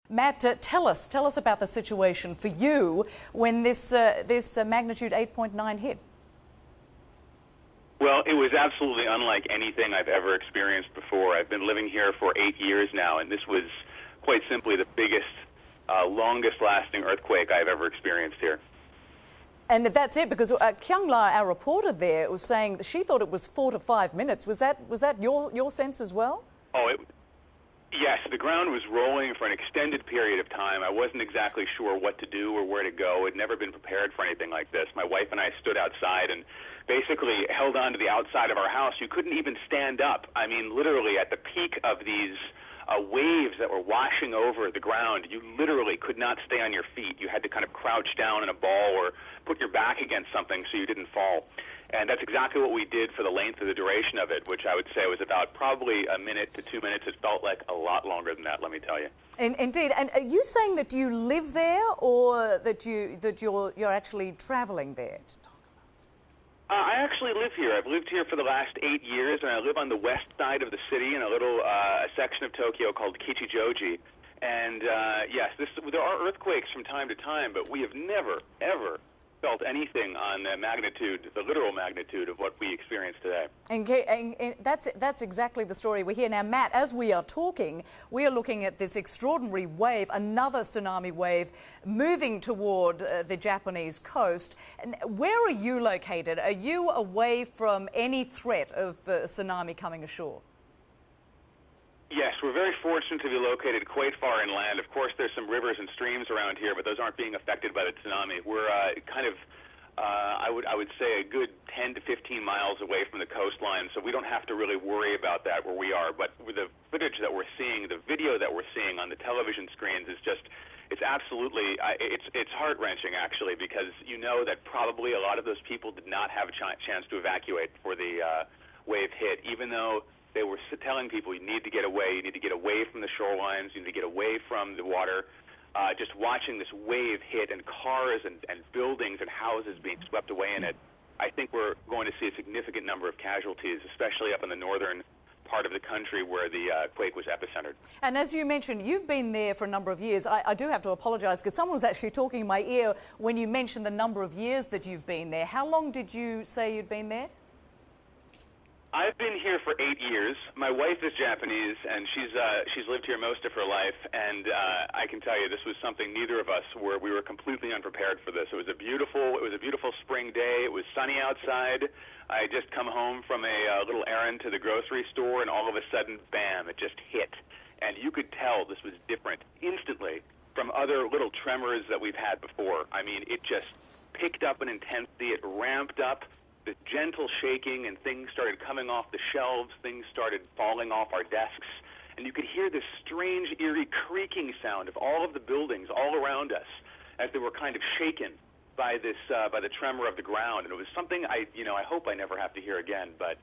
Matt, tell us about the situation for you when this magnitude 8.9 hit. Well, it was absolutely unlike anything I've ever experienced before. I've been living here for 8 years now, and this was quite simply the biggest, longest-lasting earthquake I've ever experienced here. And that's it, because Kyung-la, our reporter there, was saying that she thought it was 4 to 5 minutes. Was that your sense as well? Yes, the ground was rolling for an extended period of time. I wasn't exactly sure what to do or where to go. I'd never been prepared for anything like this. My wife and I stood outside and basically held on to the outside of our house. You couldn't even stand up. I mean, literally at the peak of these waves that were washing over the ground, you literally could not stay on your feet. You had to kind of crouch down in a ball or put your back against something so you didn't fall. And that's exactly what we did for the length of the duration of it, which I would say was about probably a minute to 2 minutes. It felt like a lot longer than that, let me tell you. Indeed. And are you saying that you live there, or that you're actually traveling there? I actually live here. I've lived here for the last 8 years, and I live on the west side of the city in a little section of Tokyo called Kichijoji. And yes, there are earthquakes from time to time, but we have never, ever felt anything on the magnitude, the literal magnitude of what we experience today. And that's exactly the story we hear. Now, Matt, as we are talking, we are looking at this extraordinary wave, another tsunami wave, moving toward the Japanese coast. And where are you located? Are you away from any threat of tsunami coming ashore? Yes, we're very fortunate to be located quite far inland. Of course, there's some rivers and streams around here, but those aren't being affected by the tsunami. We're I would say a good 10 to 15 miles away from the coastline, so we don't have to really worry about that where we are. But with the footage that we're seeing, the video that we're seeing on the television screens is just, it's absolutely, it's heart-wrenching actually, because you know that probably a lot of those people did not have a chance to evacuate before the wave hit, even though they were telling people you need to get away from the shorelines, you need to get away from the water. Just watching this wave hit and cars and buildings and houses being swept away in it, I think we're going to see a significant number of casualties, especially up in the northern part of the country where the quake was epicentered. And as you mentioned, you've been there for a number of years. I do have to apologise because someone was actually talking in my ear when you mentioned the number of years that you've been there. How long did you say you'd been there? I've been here for 8 years. My wife is Japanese, and she's lived here most of her life. And I can tell you, this was something neither of us we were completely unprepared for this. It was a beautiful spring day. It was sunny outside. I had just come home from a little errand to the grocery store, and all of a sudden, bam! It just hit, and you could tell this was different instantly from other little tremors that we've had before. I mean, it just picked up in intensity. It ramped up. The gentle shaking, and things started coming off the shelves, things started falling off our desks, and you could hear this strange, eerie creaking sound of all of the buildings all around us as they were kind of shaken by this, by the tremor of the ground. And it was something I hope I never have to hear again, but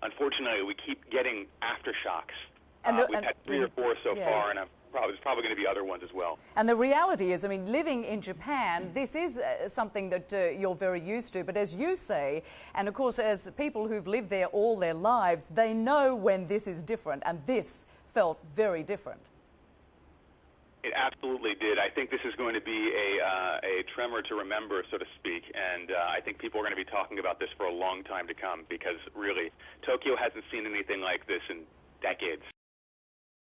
unfortunately we keep getting aftershocks. We've had 3 or 4 so far, and there's probably going to be other ones as well. And the reality is, I mean, living in Japan, this is something that you're very used to. But as you say, and of course, as people who've lived there all their lives, they know when this is different, and this felt very different. It absolutely did. I think this is going to be a tremor to remember, so to speak, and I think people are going to be talking about this for a long time to come, because really, Tokyo hasn't seen anything like this in decades.